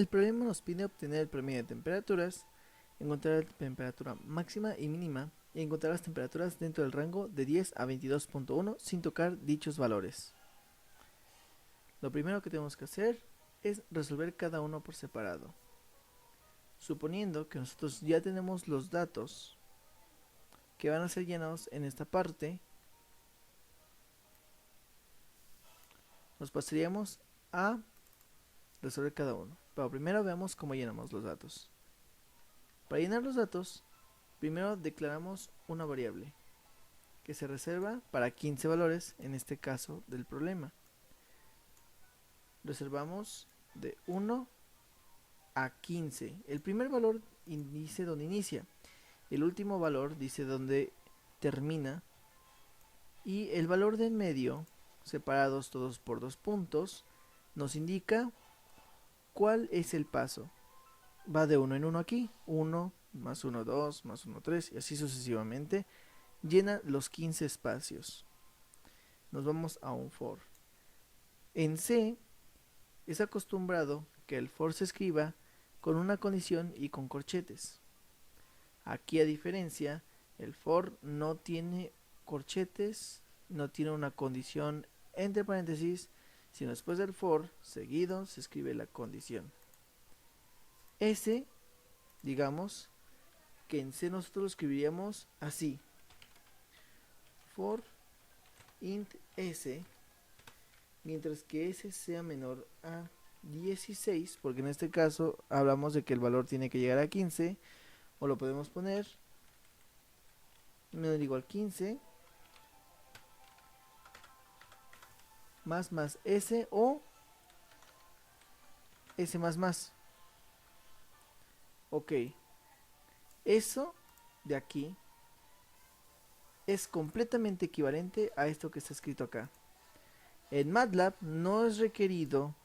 El problema nos pide obtener el promedio de temperaturas, encontrar la temperatura máxima y mínima y encontrar las temperaturas dentro del rango de 10 a 22.1 sin tocar dichos valores. Lo primero que tenemos que hacer es resolver cada uno por separado. Suponiendo que nosotros ya tenemos los datos que van a ser llenados en esta parte, nos pasaríamos a resolver cada uno. Pero primero veamos cómo llenamos los datos. Para llenar los datos, primero declaramos una variable que se reserva para 15 valores en este caso del problema. Reservamos de 1 a 15. El primer valor dice dónde inicia, el último valor dice dónde termina y el valor de en medio, separados todos por 2 puntos, nos indica cuál es el paso. Va de 1 en 1 aquí, 1 más 1, 2 más 1, 3 y así sucesivamente. Llena los 15 espacios. Nos vamos a un for. En C es acostumbrado que el for se escriba con una condición y con corchetes. Aquí, a diferencia, el for no tiene corchetes, no tiene una condición entre paréntesis, sino después del for seguido se escribe la condición. S, digamos que en C nosotros lo escribiríamos así: for int S, mientras que S sea menor a 16, porque en este caso hablamos de que el valor tiene que llegar a 15, o lo podemos poner menor o igual 15 más S o S más más. Ok, eso de aquí es completamente equivalente a esto que está escrito acá. En MATLAB no es requerido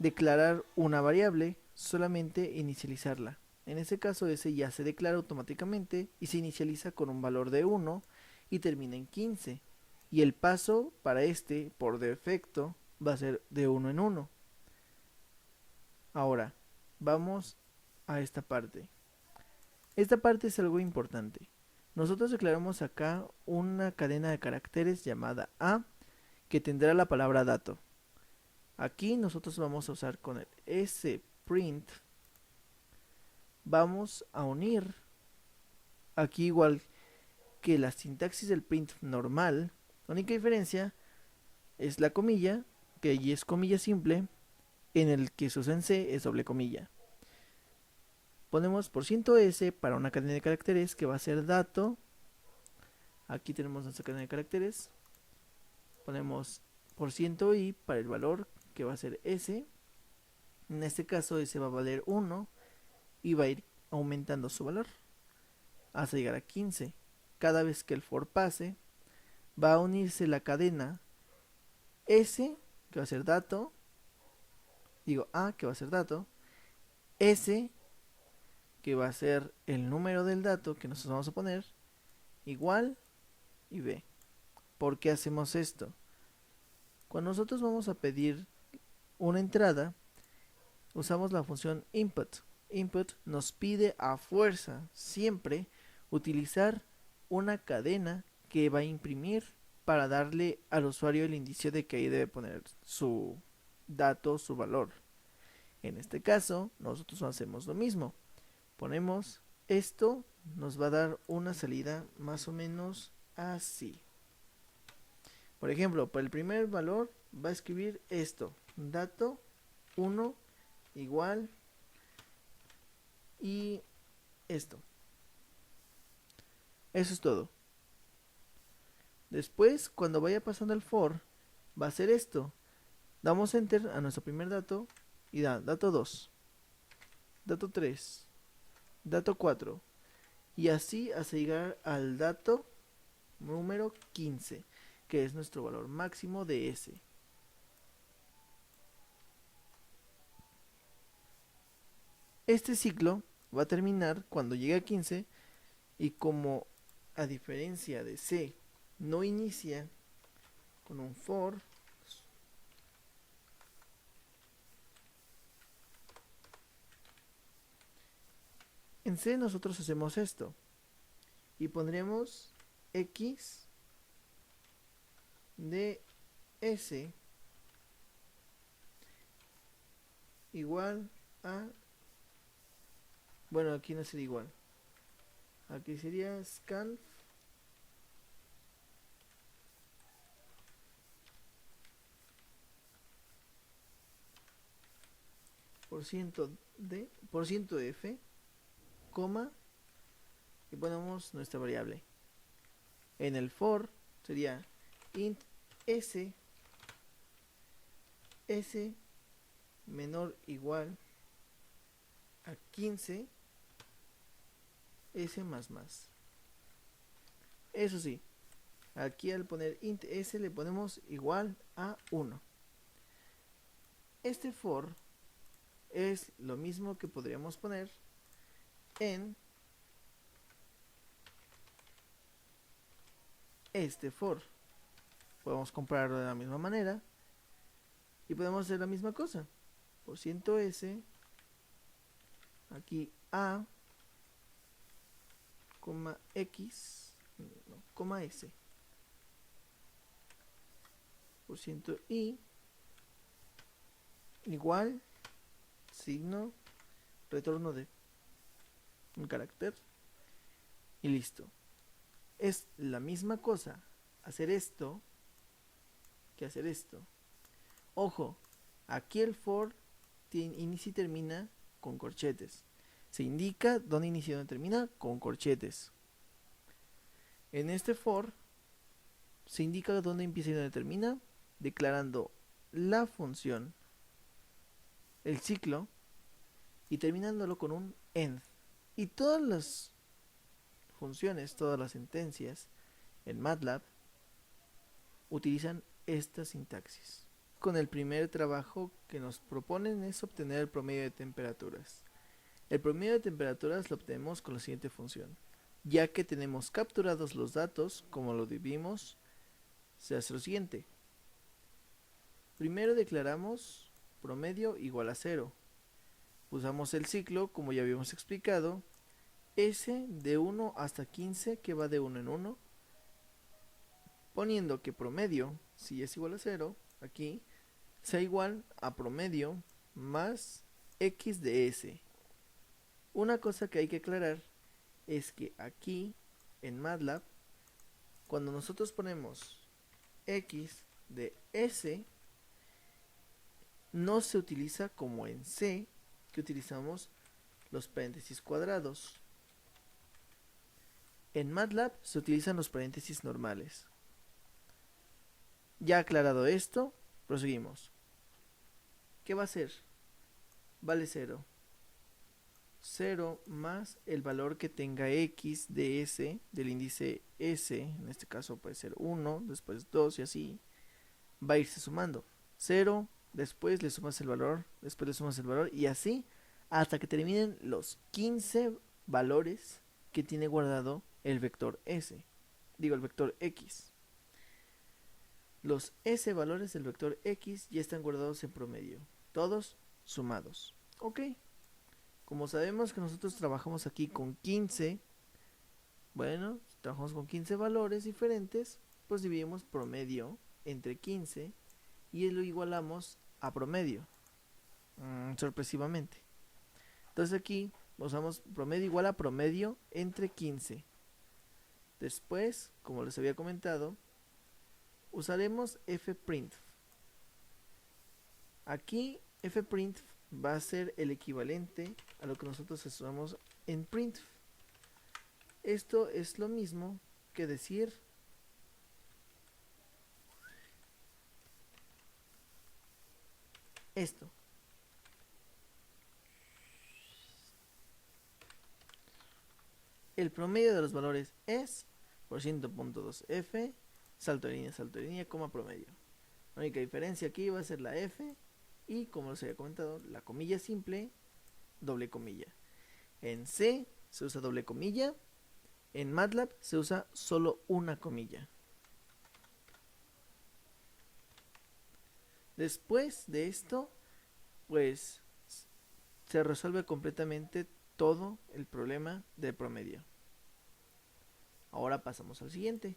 declarar una variable, solamente inicializarla. En este caso ese ya se declara automáticamente y se inicializa con un valor de 1 y termina en 15. Y el paso para este, por defecto, va a ser de 1 en 1. Ahora, vamos a esta parte. Esta parte es algo importante. Nosotros declaramos acá una cadena de caracteres llamada A, que tendrá la palabra dato. Aquí nosotros vamos a usar con el sprint, vamos a unir, aquí igual que la sintaxis del print normal, la única diferencia es la comilla, que allí es comilla simple, en el que se usa en C es doble comilla. Ponemos %s para una cadena de caracteres que va a ser dato. Aquí tenemos nuestra cadena de caracteres. Ponemos %i para el valor que va a ser s. En este caso s va a valer 1 y va a ir aumentando su valor hasta llegar a 15. Cada vez que el for pase, va a unirse la cadena s, que va a ser dato, digo a, que va a ser dato, s, que va a ser el número del dato que nosotros vamos a poner, igual, y b. ¿Por qué hacemos esto? Cuando nosotros vamos a pedir una entrada, usamos la función input. Input nos pide a fuerza siempre utilizar una cadena que va a imprimir para darle al usuario el indicio de que ahí debe poner su dato, su valor. En este caso, nosotros hacemos lo mismo. Ponemos esto, nos va a dar una salida más o menos así. Por ejemplo, para el primer valor va a escribir esto: dato 1 igual y esto. Eso es todo. Después, cuando vaya pasando el for, va a hacer esto. Damos enter a nuestro primer dato y da dato 2, dato 3, dato 4 y así hasta llegar al dato número 15, que es nuestro valor máximo de S. Este ciclo va a terminar cuando llegue a 15 y como a diferencia de C no inicia con un for, En C nosotros hacemos esto y pondremos x de s igual a, bueno, aquí no sería igual, aquí sería scanf por ciento de f, coma, y ponemos nuestra variable. En el for sería int s menor igual a 15 s más más. Eso sí, aquí al poner int s le ponemos igual a 1. Este for es lo mismo que podríamos poner en este for. Podemos compararlo de la misma manera y podemos hacer la misma cosa. Por ciento s, aquí a, coma x, no, coma s, por ciento i, igual, signo, retorno de un carácter y listo. Es la misma cosa hacer esto que hacer esto. Ojo, aquí el for inicia y termina con corchetes. Se indica dónde inicia y dónde termina con corchetes. En este for se indica dónde empieza y dónde termina, declarando la función, el ciclo, y terminándolo con un end. Y todas las funciones, todas las sentencias en MATLAB utilizan esta sintaxis. Con el primer trabajo que nos proponen es obtener el promedio de temperaturas. El promedio de temperaturas lo obtenemos con la siguiente función. Ya que tenemos capturados los datos, como lo vimos, se hace lo siguiente. Primero declaramos promedio igual a 0. Usamos el ciclo, como ya habíamos explicado, S de 1 hasta 15, que va de 1 en 1, poniendo que promedio, si es igual a 0, aquí, sea igual a promedio más x de s. Una cosa que hay que aclarar es que aquí, en MATLAB, cuando nosotros ponemos x de s, no se utiliza como en C, que utilizamos los paréntesis cuadrados. En MATLAB se utilizan los paréntesis normales. Ya aclarado esto, proseguimos. ¿Qué va a ser? Vale 0. 0 más el valor que tenga x de s, del índice s, en este caso puede ser 1, después 2 y así, va a irse sumando. 0, después le sumas el valor, después le sumas el valor y así hasta que terminen los 15 valores que tiene guardado el vector s, digo el vector x. Los s valores del vector x ya están guardados en promedio, todos sumados. Ok, como sabemos que nosotros trabajamos aquí con 15, bueno, trabajamos con 15 valores diferentes, pues dividimos promedio entre 15 y lo igualamos a promedio, sorpresivamente. Entonces aquí usamos promedio igual a promedio entre 15. Después, como les había comentado, usaremos fprintf. Aquí fprintf va a ser el equivalente a lo que nosotros usamos en printf. Esto es lo mismo que decir esto. El promedio de los valores es por %.2f, salto de línea, coma promedio. La única diferencia aquí va a ser la f y, como les había comentado, la comilla simple, doble comilla. En C se usa doble comilla, en MATLAB se usa solo una comilla. Después de esto, pues se resuelve completamente todo el problema de promedio. Ahora pasamos al siguiente.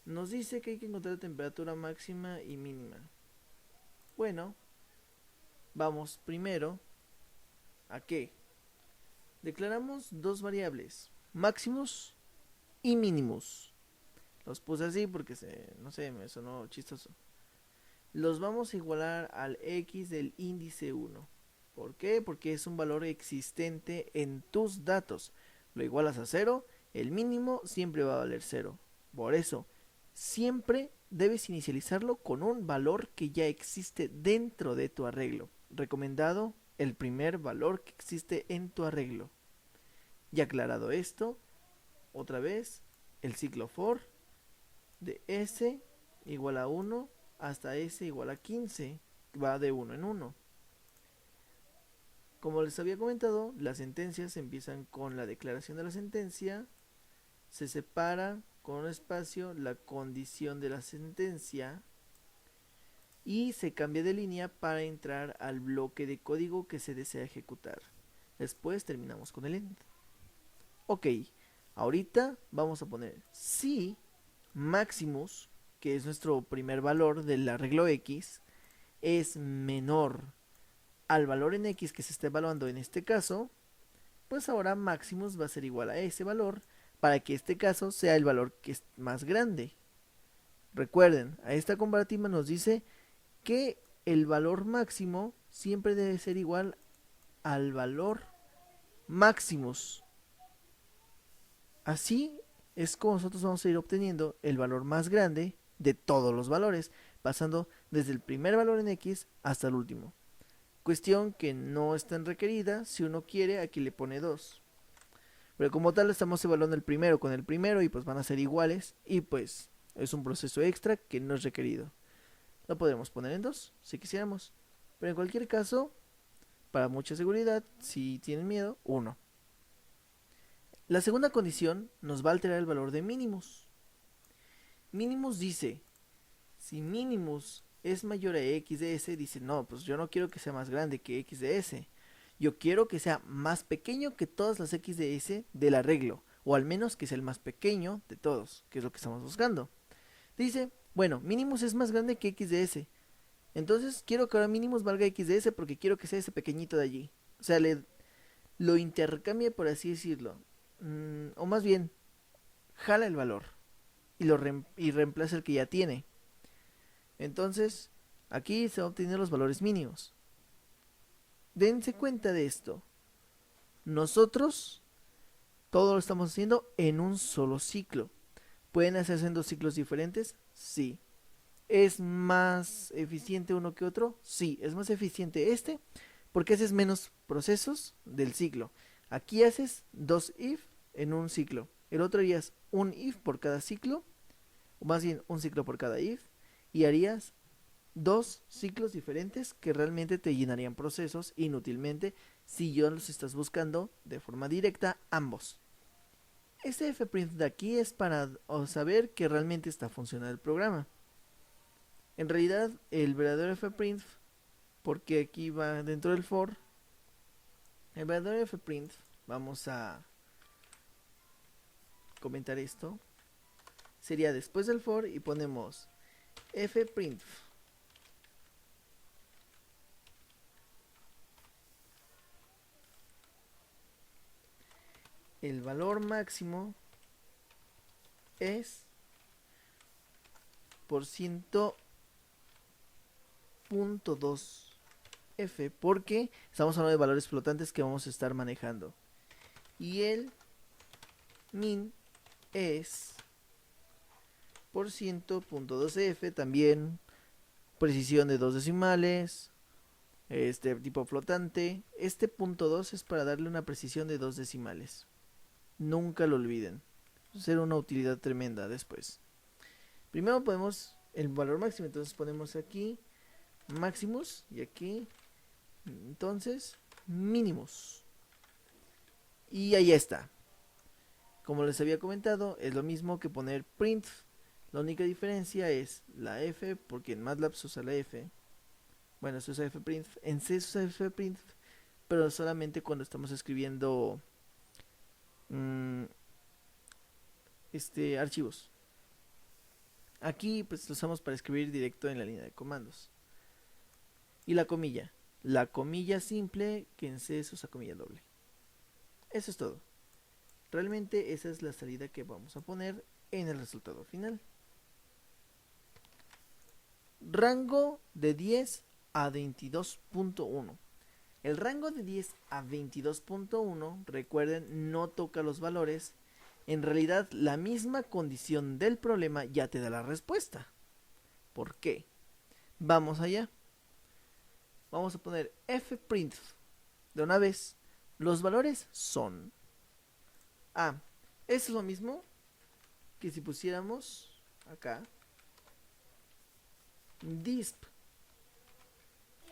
Nos dice que hay que encontrar la temperatura máxima y mínima. Bueno, vamos primero a que declaramos dos variables, máximos y mínimos. Los puse así porque no sé, me sonó chistoso. Los vamos a igualar al x del índice 1. ¿Por qué? Porque es un valor existente en tus datos. Lo igualas a 0, el mínimo siempre va a valer 0. Por eso, siempre debes inicializarlo con un valor que ya existe dentro de tu arreglo. Recomendado, el primer valor que existe en tu arreglo. Ya aclarado esto, otra vez, el ciclo for de s igual a 1 hasta s igual a 15 va de 1 en 1. Como les había comentado, las sentencias empiezan con la declaración de la sentencia, se separa con un espacio la condición de la sentencia y se cambia de línea para entrar al bloque de código que se desea ejecutar. Después terminamos con el end. Ok, ahorita vamos a poner si Maximus, que es nuestro primer valor del arreglo X, es menor al valor en X que se está evaluando en este caso, pues ahora Maximus va a ser igual a ese valor para que este caso sea el valor que es más grande. Recuerden, a esta comparativa nos dice que el valor máximo siempre debe ser igual al valor Maximus. Así es como nosotros vamos a ir obteniendo el valor más grande de todos los valores, pasando desde el primer valor en X hasta el último. Cuestión que no es tan requerida, si uno quiere aquí le pone 2. Pero como tal estamos evaluando el primero con el primero y pues van a ser iguales y pues es un proceso extra que no es requerido. Lo podremos poner en 2 si quisiéramos. Pero en cualquier caso, para mucha seguridad, si tienen miedo, 1. La segunda condición nos va a alterar el valor de mínimos. Mínimos dice, si mínimos es mayor a x de s, dice, no, pues yo no quiero que sea más grande que x de s. Yo quiero que sea más pequeño que todas las x de s del arreglo, o al menos que sea el más pequeño de todos, que es lo que estamos buscando. Dice, bueno, mínimos es más grande que x de s. Entonces quiero que ahora mínimos valga x de s porque quiero que sea ese pequeñito de allí. O sea, lo intercambie, por así decirlo. O más bien, jala el valor y reemplaza el que ya tiene. Entonces, aquí se van a obtener los valores mínimos. Dense cuenta de esto. Nosotros todo lo estamos haciendo en un solo ciclo. ¿Pueden hacerse en dos ciclos diferentes? Sí. ¿Es más eficiente uno que otro? Sí, es más eficiente este porque haces menos procesos del ciclo. Aquí haces dos if en un ciclo. El otro harías un if por cada ciclo, o más bien un ciclo por cada if, y harías dos ciclos diferentes que realmente te llenarían procesos inútilmente si yo los estás buscando de forma directa ambos. Este fprint de aquí es para saber que realmente está funcionando el programa. En realidad el verdadero fprint, porque aquí va dentro del for, el verdadero fprint, vamos a comentar esto, sería después del for y ponemos fprint el valor máximo es por ciento .2 f, porque estamos hablando de valores flotantes que vamos a estar manejando, y el min es por ciento .2 f, también precisión de 2 decimales, tipo flotante. Este punto 2 es para darle una precisión de 2 decimales, nunca lo olviden, será una utilidad tremenda después. Primero ponemos el valor máximo, entonces ponemos aquí máximos y aquí entonces mínimos, y ahí está. Como les había comentado, es lo mismo que poner print. La única diferencia es la f, porque en MATLAB se usa la f. Bueno, se usa fprint. En C se usa fprint, pero solamente cuando estamos escribiendo archivos. Aquí pues lo usamos para escribir directo en la línea de comandos. Y la comilla simple, que en C se usa comilla doble. Eso es todo. Realmente esa es la salida que vamos a poner en el resultado final. Rango de 10 a 22.1. El rango de 10 a 22.1, recuerden, no toca los valores. En realidad, la misma condición del problema ya te da la respuesta. ¿Por qué? Vamos allá. Vamos a poner fprintf de una vez. Los valores son... es lo mismo que si pusiéramos acá disp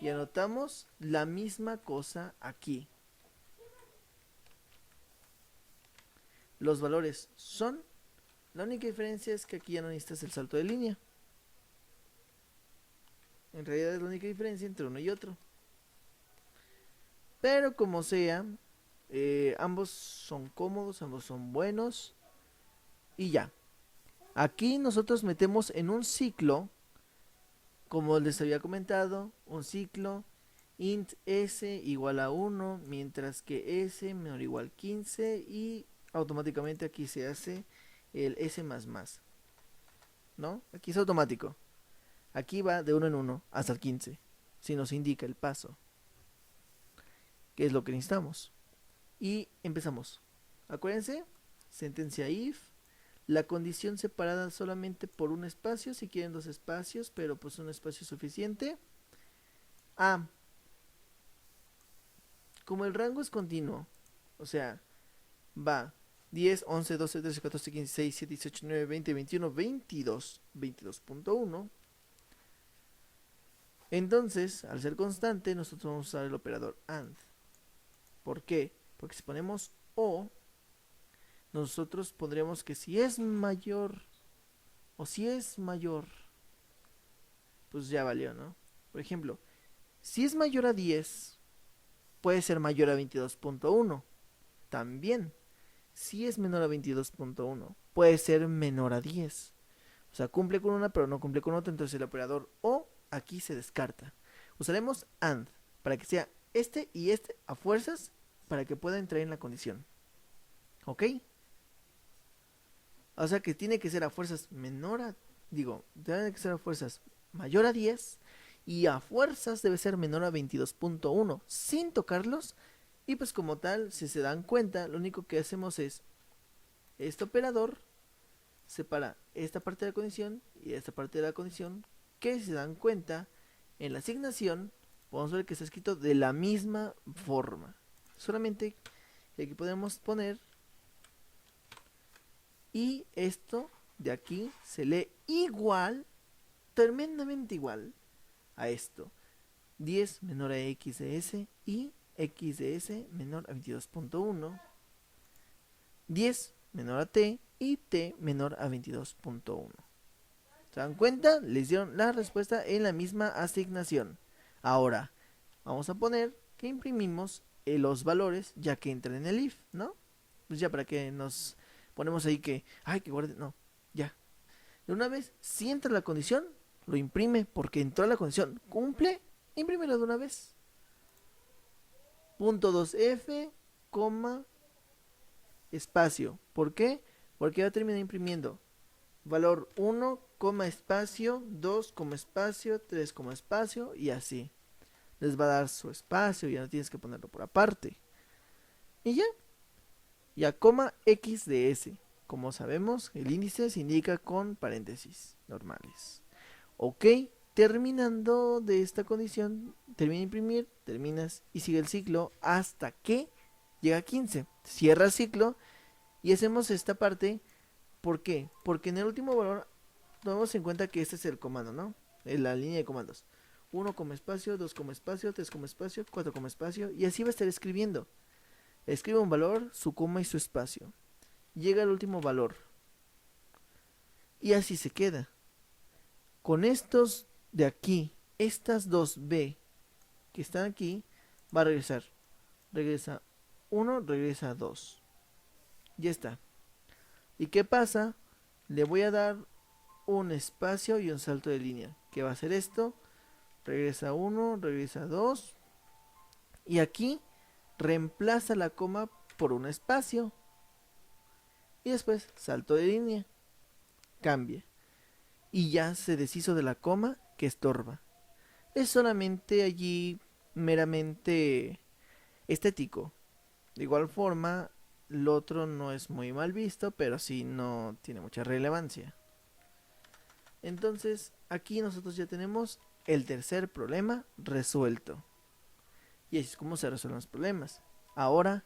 y anotamos la misma cosa aquí. Los valores son... La única diferencia es que aquí ya no necesitas el salto de línea. En realidad es la única diferencia entre uno y otro. Pero como sea, ambos son cómodos, ambos son buenos. Y ya. Aquí nosotros metemos en un ciclo, como les había comentado, un ciclo int s igual a 1, mientras que s menor o igual 15, y automáticamente aquí se hace el s más más, ¿no? Aquí es automático. Aquí va de 1 en 1 hasta el 15, si nos indica el paso, que es lo que necesitamos. Y empezamos. Acuérdense, sentencia if, la condición separada solamente por un espacio, si quieren 2 espacios, pero pues un espacio es suficiente. Como el rango es continuo, o sea, va 10, 11, 12, 13, 14, 15, 16, 17, 18, 19, 20, 21, 22, 22.1. Entonces, al ser constante, nosotros vamos a usar el operador AND. ¿Por qué? Porque si ponemos O, nosotros pondremos que si es mayor o si es mayor, pues ya valió, ¿no? Por ejemplo, si es mayor a 10, puede ser mayor a 22.1. También, si es menor a 22.1, puede ser menor a 10. O sea, cumple con una pero no cumple con otra, entonces el operador O aquí se descarta. Usaremos AND para que sea este y este a fuerzas para que pueda entrar en la condición. ¿Ok? O sea que tiene que ser a fuerzas tiene que ser a fuerzas mayor a 10 y a fuerzas debe ser menor a 22.1 sin tocarlos. Y pues como tal, si se dan cuenta, lo único que hacemos es este operador separa esta parte de la condición y esta parte de la condición, que si se dan cuenta en la asignación podemos ver que está escrito de la misma forma, solamente que aquí podemos poner y esto de aquí se lee igual, tremendamente igual a esto: 10 menor a x de s y x de s menor a 22.1, 10 menor a t y t menor a 22.1. ¿Se dan cuenta? Les dieron la respuesta en la misma asignación. Ahora, vamos a poner que imprimimos los valores ya que entran en el if, ¿no? Pues ya para que nos ponemos ahí que guarde, no, ya. De una vez, si entra la condición, lo imprime porque entró la condición, cumple, imprímelo de una vez. Punto 2f, coma, espacio. ¿Por qué? Porque va a terminar imprimiendo valor 1, espacio, 2, espacio, 3, espacio, y así. Les va a dar su espacio, ya no tienes que ponerlo por aparte. Y ya. Y a coma x de s. Como sabemos, el índice se indica con paréntesis normales. Ok, terminando de esta condición, termina de imprimir, terminas y sigue el ciclo hasta que llega a 15. Cierra el ciclo y hacemos esta parte. ¿Por qué? Porque en el último valor tomemos en cuenta que este es el comando, ¿no? En la línea de comandos. 1, espacio, 2, espacio, 3, espacio, 4, espacio, y así va a estar escribiendo. Escribe un valor, su coma y su espacio. Llega al último valor. Y así se queda. Con estos de aquí, estas dos B que están aquí, va a regresar regresa 1, regresa 2. Ya está. ¿Y qué pasa? Le voy a dar un espacio y un salto de línea. ¿Qué va a hacer esto? Regresa 1, regresa 2. Y aquí reemplaza la coma por un espacio. Y después salto de línea. Cambia. Y ya se deshizo de la coma que estorba. Es solamente allí meramente estético. De igual forma, el otro no es muy mal visto, pero sí no tiene mucha relevancia. Entonces, aquí nosotros ya tenemos el tercer problema resuelto. Y así es como se resuelven los problemas. Ahora,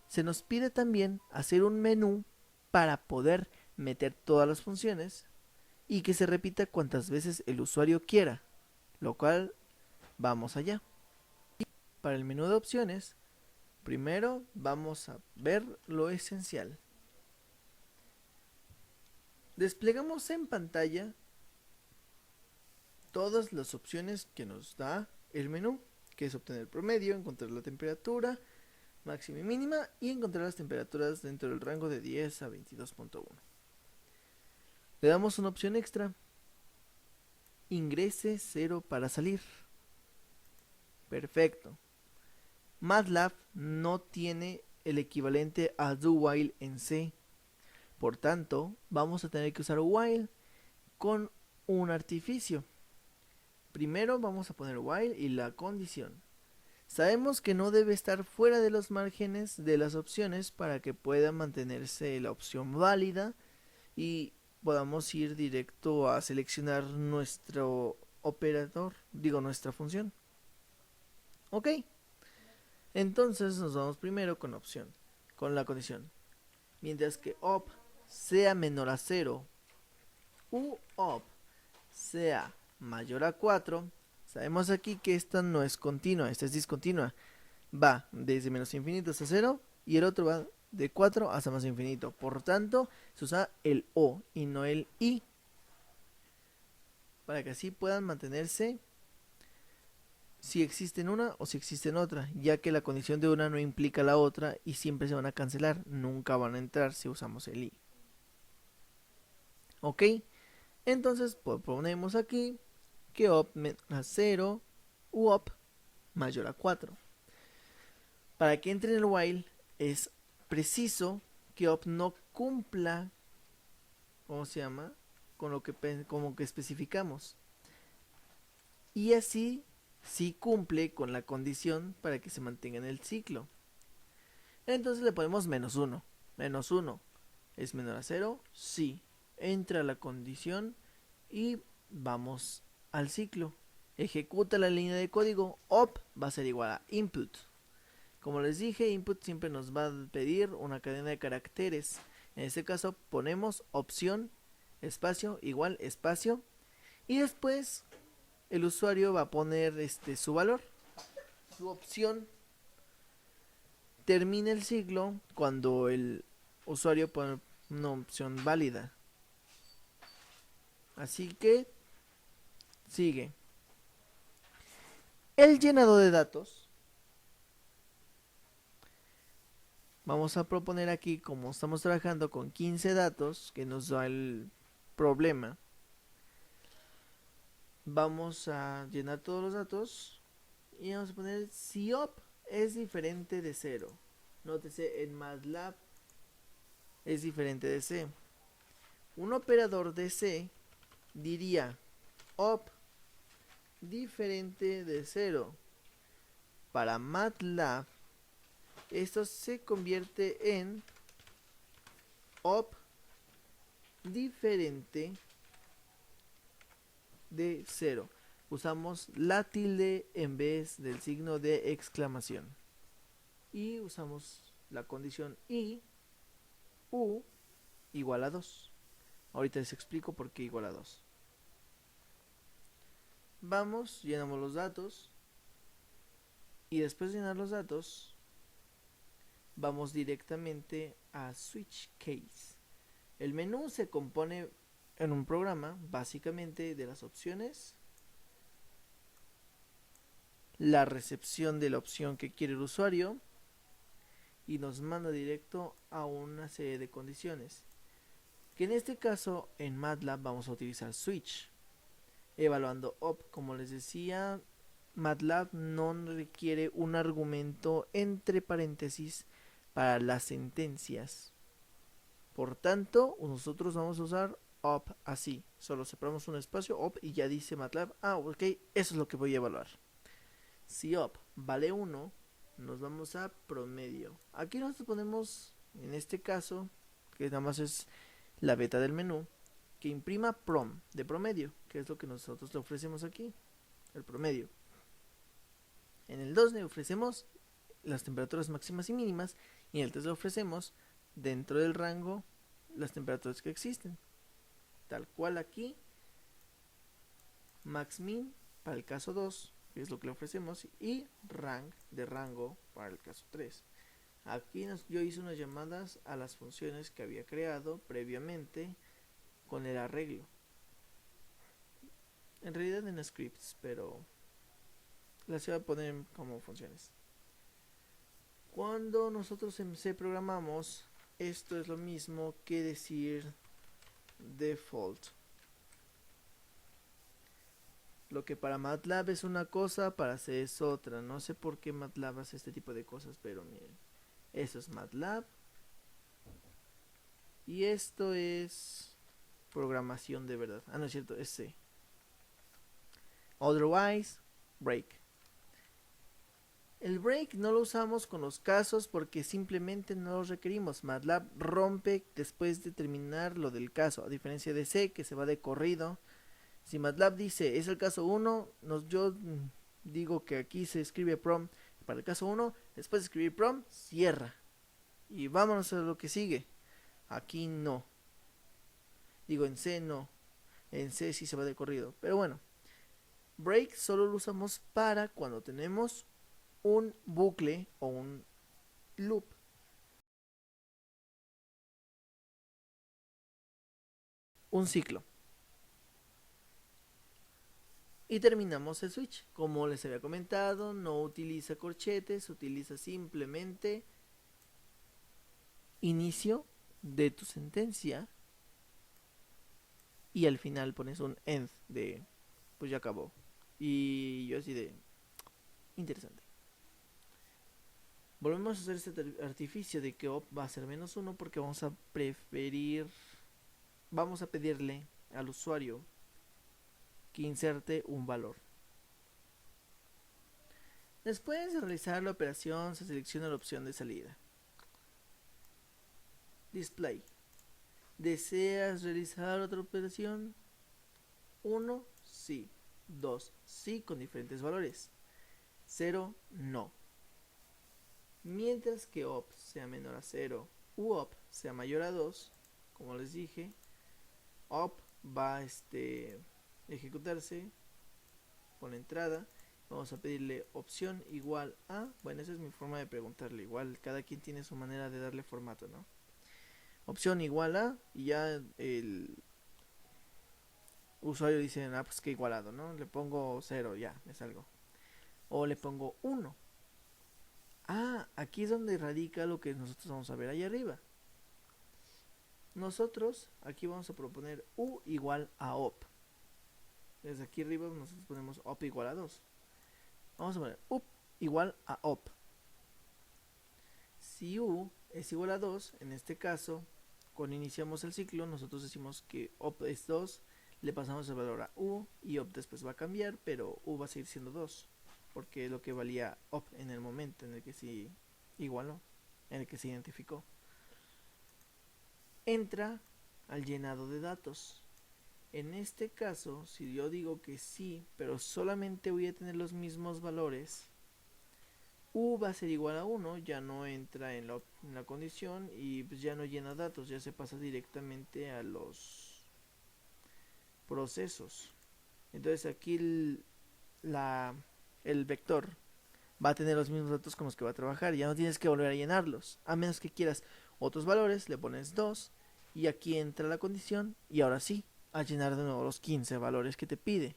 se nos pide también hacer un menú para poder meter todas las funciones y que se repita cuantas veces el usuario quiera, lo cual vamos allá. Para el menú de opciones, primero vamos a ver lo esencial. Desplegamos en pantalla todas las opciones que nos da el menú, que es obtener el promedio, encontrar la temperatura máxima y mínima y encontrar las temperaturas dentro del rango de 10 a 22.1. Le damos una opción extra, ingrese 0 para salir. Perfecto. MATLAB no tiene el equivalente a do while en C. Por tanto, vamos a tener que usar while con un artificio. Primero vamos a poner while y la condición. Sabemos que no debe estar fuera de los márgenes de las opciones para que pueda mantenerse la opción válida y podamos ir directo a seleccionar nuestro operador, nuestra función. Ok, entonces nos vamos primero con opción, con la condición. Mientras que op sea menor a 0 u op sea mayor a 4, sabemos aquí que esta no es continua, esta es discontinua. Va desde menos infinito hasta 0 y el otro va de 4 hasta más infinito. Por tanto, se usa el O y no el I. Para que así puedan mantenerse si existe en una o si existe en otra, ya que la condición de una no implica la otra y siempre se van a cancelar, nunca van a entrar si usamos el I. Ok, entonces ponemos aquí que op menor a 0 u op mayor a 4. Para que entre en el while es preciso que op no cumpla, ¿cómo se llama? Con lo que como que especificamos. Y así sí cumple con la condición para que se mantenga en el ciclo. Entonces le ponemos menos 1. Menos 1 es menor a 0, sí. Entra la condición y vamos al ciclo. Ejecuta la línea de código, op va a ser igual a input. Como les dije, input siempre nos va a pedir una cadena de caracteres. En este caso ponemos opción, espacio, igual, espacio. Y después el usuario va a poner su valor, su opción. Termina el ciclo cuando el usuario pone una opción válida. Así que sigue. El llenado de datos. Vamos a proponer aquí, como estamos trabajando con 15 datos, que nos da el problema. Vamos a llenar todos los datos y vamos a poner si op es diferente de 0. Nótese, en MATLAB es diferente de C. Un operador de C diría op diferente de 0. Para MATLAB esto se convierte en op diferente de 0. Usamos la tilde en vez del signo de exclamación. Y usamos la condición i, u, igual a 2. Ahorita les explico por qué igual a 2. Vamos, llenamos los datos. Y después de llenar los datos, vamos directamente a switch case. El menú se compone en un programa básicamente de las opciones, la recepción de la opción que quiere el usuario y nos manda directo a una serie de condiciones, que en este caso en MATLAB vamos a utilizar switch, evaluando op. Como les decía, MATLAB no requiere un argumento entre paréntesis para las sentencias, por tanto nosotros vamos a usar op así, solo separamos un espacio op y ya dice MATLAB, ok, eso es lo que voy a evaluar. Si op vale 1, nos vamos a promedio. Aquí nosotros ponemos, en este caso, que nada más es la beta del menú, que imprima prom de promedio, que es lo que nosotros le ofrecemos aquí, el promedio. En el 2 le ofrecemos las temperaturas máximas y mínimas, y en el 3 le ofrecemos dentro del rango las temperaturas que existen, tal cual aquí, max min para el caso 2, que es lo que le ofrecemos, y rank de rango para el caso 3. Aquí yo hice unas llamadas a las funciones que había creado previamente con el arreglo, en realidad en scripts, pero las iba a poner como funciones. Cuando nosotros en C programamos, esto es lo mismo que decir default. Lo que para MATLAB es una cosa, para C es otra. No sé por qué MATLAB hace este tipo de cosas, pero miren, eso es MATLAB y esto es programación de verdad. No es cierto, es C. Otherwise, break. El break no lo usamos con los casos porque simplemente no lo requerimos. MATLAB rompe después de terminar lo del caso, a diferencia de C, que se va de corrido. Si MATLAB dice es el caso 1, yo digo que aquí se escribe prom para el caso 1, después de escribir prom, cierra. Y vámonos a lo que sigue. Aquí no. Digo, en C no. En C sí se va de corrido. Pero bueno, break solo lo usamos para cuando tenemos un bucle o un loop. Un ciclo. Y terminamos el switch. Como les había comentado, no utiliza corchetes, utiliza simplemente inicio de tu sentencia y al final pones un end de pues ya acabó. Y yo así de interesante. Volvemos a hacer este artificio de que op va a ser -1 porque vamos a pedirle al usuario que inserte un valor. Después de realizar la operación, se selecciona la opción de salida. Display. ¿Deseas realizar otra operación? 1, sí. 2, sí, con diferentes valores. 0, no. Mientras que op sea menor a 0 u op sea mayor a 2, como les dije, op va a ejecutarse con entrada. Vamos a pedirle opción igual a, bueno, esa es mi forma de preguntarle, igual cada quien tiene su manera de darle formato, ¿no? Opción igual a, y ya el usuario dice, pues que igualado, ¿no? Le pongo 0, ya, me salgo. O le pongo 1. Aquí es donde radica lo que nosotros vamos a ver ahí arriba. Nosotros aquí vamos a proponer u igual a op. Desde aquí arriba nosotros ponemos op igual a 2. Vamos a poner up igual a op. Si u es igual a 2, en este caso, cuando iniciamos el ciclo, nosotros decimos que op es 2, le pasamos el valor a u y op después va a cambiar, pero u va a seguir siendo 2, porque es lo que valía op en el momento en el que se igualó, en el que se identificó. Entra al llenado de datos. En este caso, si yo digo que sí, pero solamente voy a tener los mismos valores, u va a ser igual a 1, ya no entra en la condición y pues ya no llena datos, ya se pasa directamente a los procesos. Entonces aquí el vector va a tener los mismos datos con los que va a trabajar, ya no tienes que volver a llenarlos, a menos que quieras otros valores, le pones 2 y aquí entra la condición y ahora sí, a llenar de nuevo los 15 valores que te pide.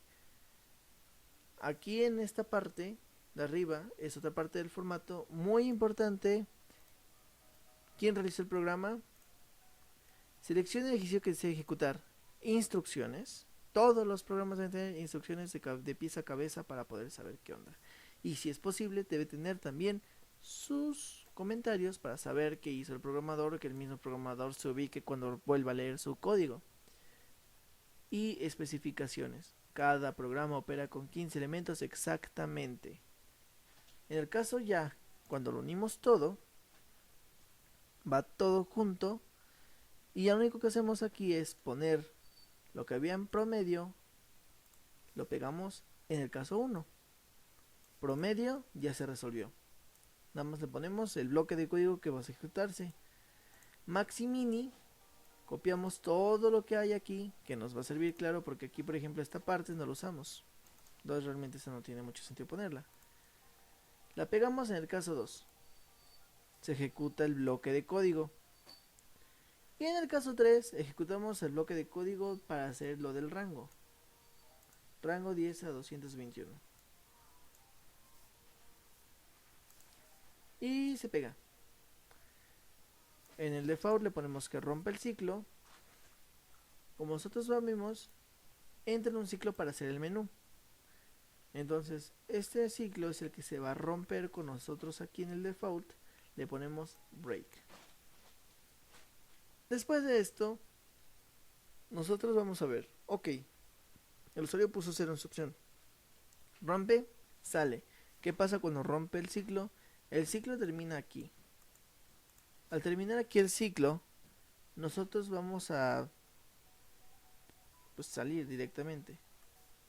Aquí en esta parte de arriba es otra parte del formato muy importante ¿Quién realizó el programa? Seleccione el ejercicio que desea ejecutar. Instrucciones. Todos los programas deben tener instrucciones de pieza a cabeza para poder saber qué onda. Y si es posible, debe tener también sus comentarios para saber qué hizo el programador, que el mismo programador se ubique cuando vuelva a leer su código. Y especificaciones. Cada programa opera con 15 elementos exactamente. En el caso ya, cuando lo unimos todo, va todo junto. Y ya lo único que hacemos aquí es poner lo que había en promedio, lo pegamos en el caso 1. Promedio ya se resolvió. Nada más le ponemos el bloque de código que va a ejecutarse. Maxi Mini, copiamos todo lo que hay aquí, que nos va a servir, claro, porque aquí, por ejemplo, esta parte no lo usamos. Entonces realmente esta no tiene mucho sentido ponerla. La pegamos en el caso 2. Se ejecuta el bloque de código. Y en el caso 3 ejecutamos el bloque de código para hacer lo del rango. Rango 10 a 221. Y se pega. En el default le ponemos que rompe el ciclo. Como nosotros vimos, entra en un ciclo para hacer el menú. Entonces, este ciclo es el que se va a romper con nosotros aquí en el default. Le ponemos break. Después de esto, nosotros vamos a ver, ok, el usuario puso 0 instrucción. Rompe, sale. ¿Qué pasa cuando rompe el ciclo? El ciclo termina aquí. Al terminar aquí el ciclo, nosotros vamos a salir directamente.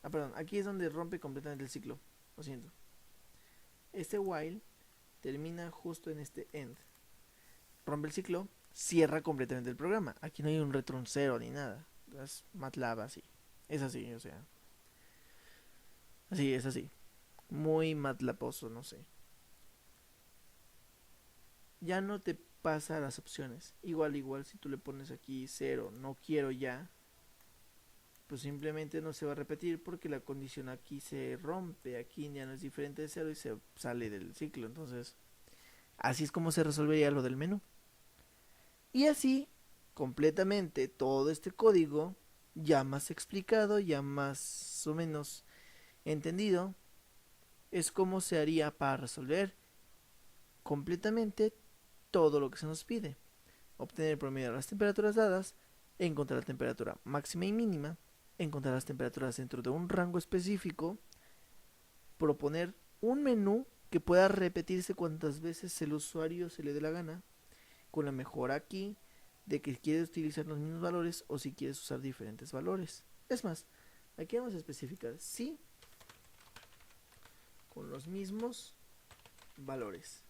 Perdón, aquí es donde rompe completamente el ciclo. Lo siento. Este while termina justo en este end. Rompe el ciclo, cierra completamente el programa. Aquí no hay un return 0 ni nada. Es MATLAB así. Es así, o sea. Así, es así. Muy matlaposo, no sé. Ya no te pasa las opciones. Igual, si tú le pones aquí 0, no quiero ya, pues simplemente no se va a repetir porque la condición aquí se rompe. Aquí ya no es diferente de 0 y se sale del ciclo. Entonces, así es como se resolvería lo del menú. Y así, completamente todo este código, ya más explicado, ya más o menos entendido, es como se haría para resolver completamente todo lo que se nos pide. Obtener el promedio de las temperaturas dadas, encontrar la temperatura máxima y mínima, encontrar las temperaturas dentro de un rango específico, proponer un menú que pueda repetirse cuantas veces el usuario se le dé la gana, con la mejora aquí de que quieres utilizar los mismos valores o si quieres usar diferentes valores. Es más, aquí vamos a especificar sí con los mismos valores.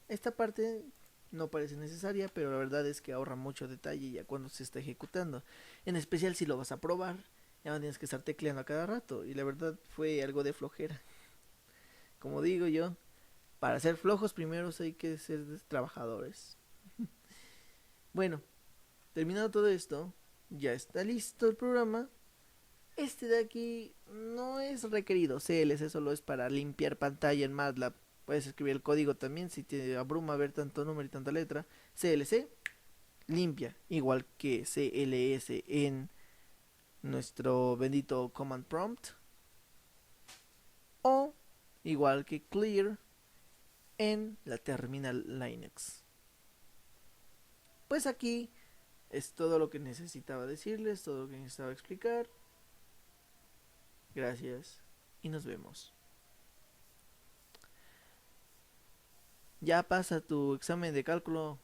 Esta parte no parece necesaria, pero la verdad es que ahorra mucho detalle ya cuando se está ejecutando. En especial si lo vas a probar, ya no tienes que estar tecleando a cada rato. Y la verdad fue algo de flojera. Como digo yo, para ser flojos primero hay que ser trabajadores. Bueno, terminado todo esto, ya está listo el programa. Este de aquí no es requerido. CLC solo es para limpiar pantalla en MATLAB. Puedes escribir el código también si te abruma ver tanto número y tanta letra. CLC limpia, igual que CLS en nuestro bendito command prompt, o igual que clear en la terminal Linux. Pues aquí es todo lo que necesitaba decirles, todo lo que necesitaba explicar. Gracias y nos vemos. Ya pasa tu examen de cálculo.